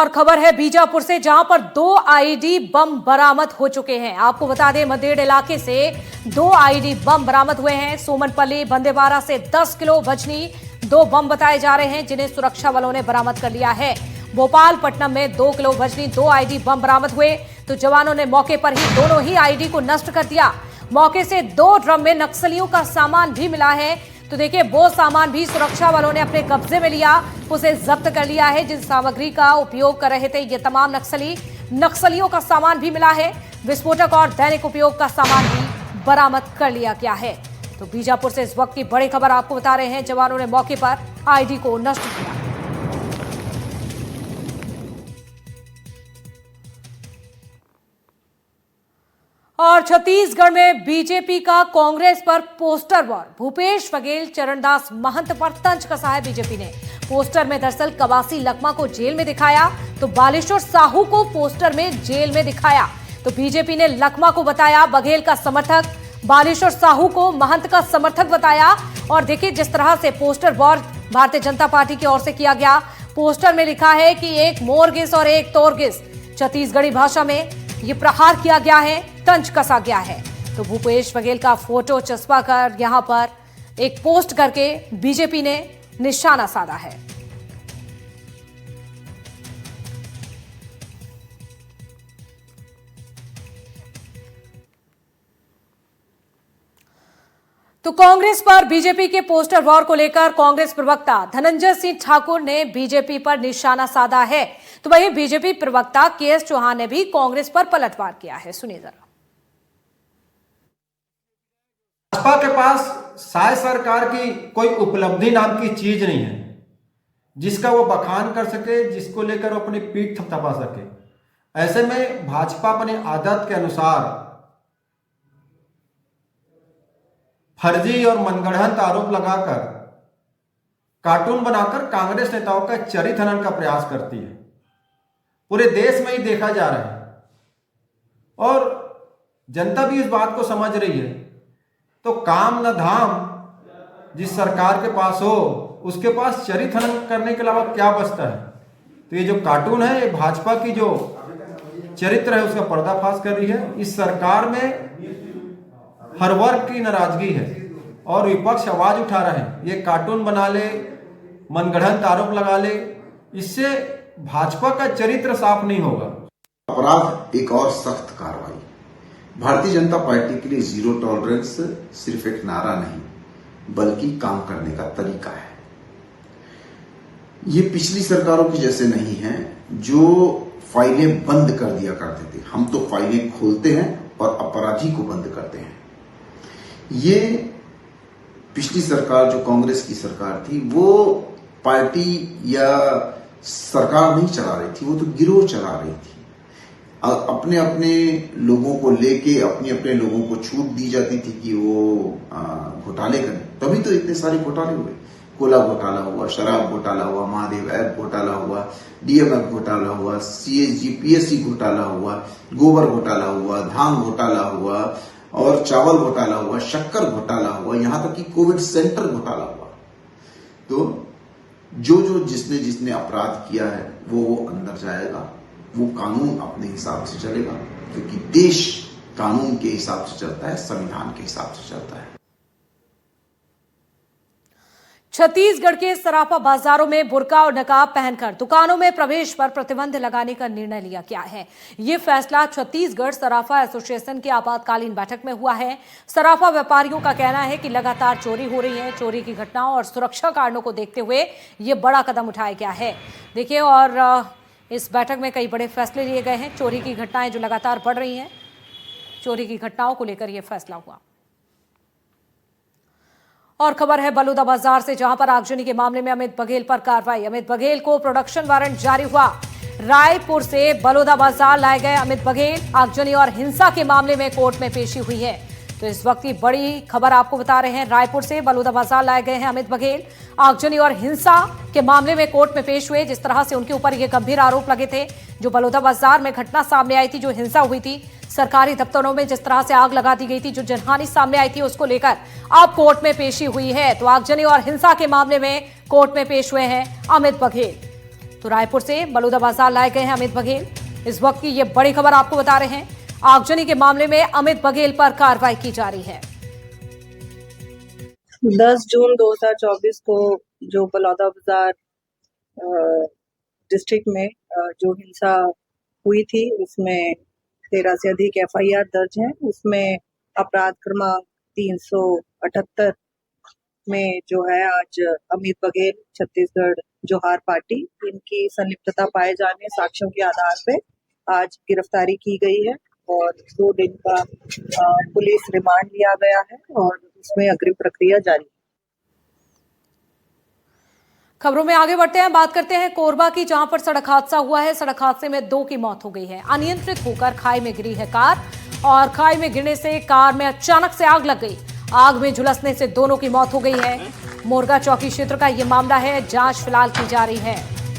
और खबर है बीजापुर से, जहां पर 2 आईडी बम बरामद हो चुके हैं। आपको बता दें, मदेड़ इलाके से 2 आईडी बम बरामद हुए हैं। सोमनपल्ली बंदेवाड़ा से 10 किलो वजनी 2 बम बताए जा रहे हैं, जिन्हें सुरक्षा बलों ने बरामद कर लिया है। भोपालपट्टनम में 2 किलो वजनी 2 आईडी बम बरामद हुए, तो जवानों ने मौके पर ही दोनों ही आईडी को नष्ट कर दिया। मौके से 2 ड्रम में नक्सलियों का सामान भी मिला है। तो देखिए, वो सामान भी सुरक्षा बलों ने अपने कब्जे में लिया, उसे जब्त कर लिया है। जिस सामग्री का उपयोग कर रहे थे ये तमाम नक्सलियों का सामान भी मिला है। विस्फोटक और दैनिक उपयोग का सामान भी बरामद कर लिया गया है। तो बीजापुर से इस वक्त की बड़ी खबर आपको बता रहे हैं, जवानों ने मौके पर आईडी को नष्ट किया। और छत्तीसगढ़ में बीजेपी का कांग्रेस पर पोस्टर वॉर। भूपेश बघेल चरणदास महंत पर तंज कसा है बीजेपी ने। पोस्टर में दरअसल कवासी लकमा को जेल में दिखाया, तो बालेश्वर साहू को पोस्टर में जेल में दिखाया। तो बीजेपी ने लकमा को बताया बघेल का समर्थक, बालेश्वर साहू को महंत का समर्थक बताया। और देखिए, जिस तरह से poster war Bharatiya Janata party की ओर से किया गया। पोस्टर में लिखा है कि एक मोरगिस और एक तोरगिस, छत्तीसगढ़ी भाषा में ये प्रहार किया गया है, तंज कसा गया है। तो भूपेश बघेल का फोटो चस्पा कर यहां पर एक पोस्ट करके बीजेपी ने निशाना साधा है। तो कांग्रेस पर बीजेपी के पोस्टर वॉर को लेकर कांग्रेस प्रवक्ता धनंजय सिंह ठाकुर ने बीजेपी पर निशाना साधा है। तो वहीं बीजेपी प्रवक्ता केएस चौहान ने भी कांग्रेस पर पलटवार किया है। सुनिए जरा। भाजपा के पास शायद सरकार की कोई उपलब्धि नाम की चीज नहीं है जिसका वो बखान कर सके, जिसको लेकर वो अपनी पीठ थपथपा सके। ऐसे में भाजपा अपनी आदत के अनुसार फर्जी और मनगढ़ंत आरोप लगाकर, कार्टून बनाकर कांग्रेस नेताओं का चरित्र हनन का प्रयास करती है। पूरे देश में ही देखा जा रहा है और जनता भी इस बात को समझ रही है। तो काम न धाम जिस सरकार के पास हो, उसके पास चरित्र हनन करने के अलावा क्या बचता है। तो ये जो कार्टून है, ये भाजपा की जो चरित्र है उसका पर्दाफाश कर रही है। इस सरकार में हर वर्ग की नाराजगी है और विपक्ष आवाज उठा रहे हैं। ये कार्टून बना ले, मनगढ़ंत आरोप लगा ले, इससे भाजपा का चरित्र साफ नहीं होगा। अपराध एक और सख्त कार्रवाई। भारतीय जनता पार्टी के लिए जीरो टॉलरेंस सिर्फ एक नारा नहीं, बल्कि काम करने का तरीका है। ये पिछली सरकारों की जैसे नहीं है जो फाइलें बंद कर दिया करते थे। हम तो फाइलें खोलते हैं और अपराधी को बंद करते हैं। ये पिछली सरकार जो कांग्रेस की सरकार थी, वो पार्टी या सरकार नहीं चला रही थी, वो तो गिरोह चला रही थी। अपने अपने लोगों को लेके अपने अपने लोगों को छूट दी जाती थी कि वो घोटाले करें। तभी तो इतने सारे घोटाले हुए। कोला घोटाला हुआ, शराब घोटाला हुआ, महादेव ऐप घोटाला हुआ, डीएमएफ घोटाला हुआ, सीएसजी पीएससी घोटाला हुआ, गोबर घोटाला हुआ, धान घोटाला हुआ और चावल घोटाला हुआ, शक्कर घोटाला हुआ, यहां तक कि कोविड सेंटर घोटाला हुआ। तो जो जिसने अपराध किया है वो अंदर जाएगा। वो कानून अपने हिसाब से चलेगा, क्योंकि देश कानून के हिसाब से चलता है, संविधान के हिसाब से चलता है। छत्तीसगढ़ के सराफा बाजारों में बुर्का और नकाब पहनकर दुकानों में प्रवेश पर प्रतिबंध लगाने का निर्णय लिया गया है। यह फैसला छत्तीसगढ़ सराफा एसोसिएशन की आपातकालीन बैठक में हुआ है। सराफा व्यापारियों का कहना है कि लगातार चोरी हो रही है। चोरी की घटनाओं और सुरक्षा कारणों को देखते हुए यह बड़ा कदम उठाया गया है। देखिए, और इस बैठक में कई बड़े फैसले लिए गए हैं। चोरी की घटनाएं जो लगातार बढ़ रही हैं, चोरी की घटनाओं को लेकर यह फैसला हुआ। और खबर है बलौदाबाजार से, जहां पर आगजनी के मामले में अमित बघेल पर कार्रवाई। अमित बघेल को प्रोडक्शन वारंट जारी हुआ। रायपुर से बलौदाबाजार लाए गए अमित बघेल। आगजनी और हिंसा के मामले में कोर्ट में पेशी हुई है। तो इस वक्त की बड़ी खबर आपको बता रहे हैं, रायपुर से बलौदाबाजार लाए गए हैं अमित बघेल। आगजनी और हिंसा के मामले में कोर्ट में पेश हुए। जिस तरह से उनके ऊपर ये गंभीर आरोप लगे थे, जो बलौदाबाजार में घटना सामने आई थी, जो हिंसा हुई थी, सरकारी दफ्तरों में जिस तरह से आग लगा दी गई थी, जो जनहानि सामने आई थी, उसको लेकर अब कोर्ट में पेशी हुई है। तो आगजनी और हिंसा के मामले में कोर्ट में पेश हुए हैं अमित बघेल। तो रायपुर से बलौदा बाजार लाए गए हैं अमित बघेल। इस वक्त की ये बड़ी खबर आपको बता रहे हैं। आगजनी के मामले में अमित बघेल पर कार्रवाई की जा रही है। 10 जून 2024 को जो बलौदा बाजार डिस्ट्रिक्ट में जो हिंसा हुई थी उसमें 13 से अधिक FIR दर्ज हैं। उसमें अपराध क्रमांक 378 में जो है आज अमित बघेल छत्तीसगढ़ जोहार पार्टी इनकी संलिप्तता पाए जाने साक्ष्यों के आधार पे आज गिरफ्तारी की गई है और 2 दिन का पुलिस रिमांड लिया गया है और उसमें अग्रिम प्रक्रिया जारी है। खबरों में आगे बढ़ते हैं, बात करते हैं कोरबा की, जहां पर सड़क हादसा हुआ है। सड़क हादसे में 2 की मौत हो गई है। अनियंत्रित होकर खाई में गिरी है कार और खाई में गिरने से कार में अचानक से आग लग गई। आग में झुलसने से दोनों की मौत हो गई है। मोरगा चौकी क्षेत्र का यह मामला है, जांच फिलहाल की जा रही है।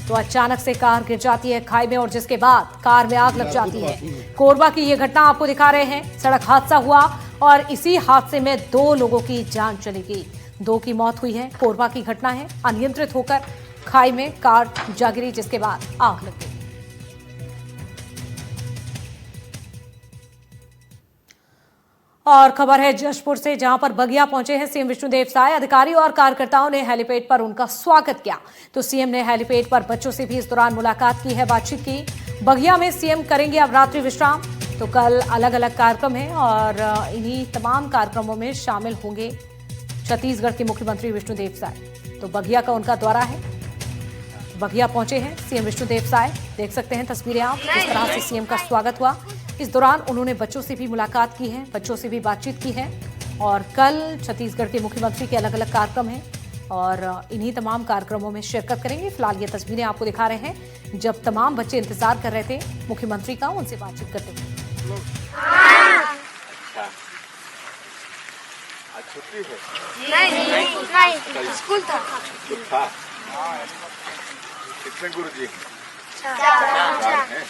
तो अचानक से कार गिर जाती है खाई में और जिसके बाद कार में आग लग जाती है। कोरबा की यह घटना आपको दिखा रहे हैं। सड़क हादसा हुआ और इसी हादसे में 2 लोगों की जान चली गई। 2 की मौत हुई है। कोरबा की घटना है, अनियंत्रित होकर खाई में कार जा गिरी जिसके बाद आग लग गई। और खबर है जशपुर से, जहां पर बगिया पहुंचे हैं सीएम विष्णुदेव साय। अधिकारी और कार्यकर्ताओं ने हेलीपैड पर उनका स्वागत किया। तो सीएम ने हेलीपैड पर बच्चों से भी इस दौरान मुलाकात की है, बातचीत की। बगिया में सीएम करेंगे अब रात्रि विश्राम। तो कल अलग अलग कार्यक्रम हैं और इन्हीं तमाम कार्यक्रमों में शामिल होंगे छत्तीसगढ़ के मुख्यमंत्री विष्णुदेव साय। तो बगिया का उनका दौरा है। बगिया पहुंचे हैं सीएम विष्णुदेव साय। देख सकते हैं तस्वीरें आप, किस तरह से सीएम का स्वागत हुआ। इस दौरान उन्होंने बच्चों से भी मुलाकात की है, बच्चों से भी बातचीत की है। और कल छत्तीसगढ़ के मुख्यमंत्री के अलग अलग कार्यक्रम हैं और इन्हीं तमाम कार्यक्रमों में शिरकत करेंगे। फिलहाल ये तस्वीरें आपको दिखा रहे हैं जब तमाम बच्चे इंतजार कर रहे थे मुख्यमंत्री का, उनसे बातचीत करते हुए। छुट्टी है? नहीं, स्कूल था। कितने गुरुजी? 4 हैं।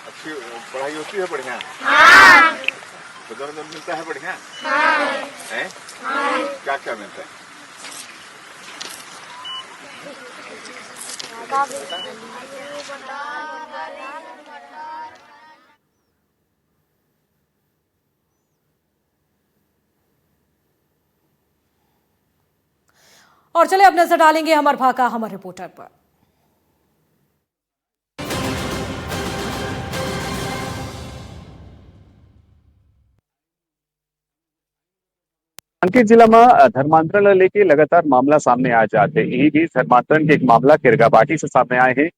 अच्छी पढ़ाई होती है बढ़िया? हाँ। भोजन में मिलता है बढ़िया? हाँ। हैं? हाँ। क्या क्या मिलता है? और चले अब नजर डालेंगे हमर भाका हमर रिपोर्टर पर। कांकेर जिला में धर्मांतरण लेके लगातार मामला सामने आ जाते। यही बीच धर्मांतरण के एक मामला किरगाबाटी से सामने आए हैं।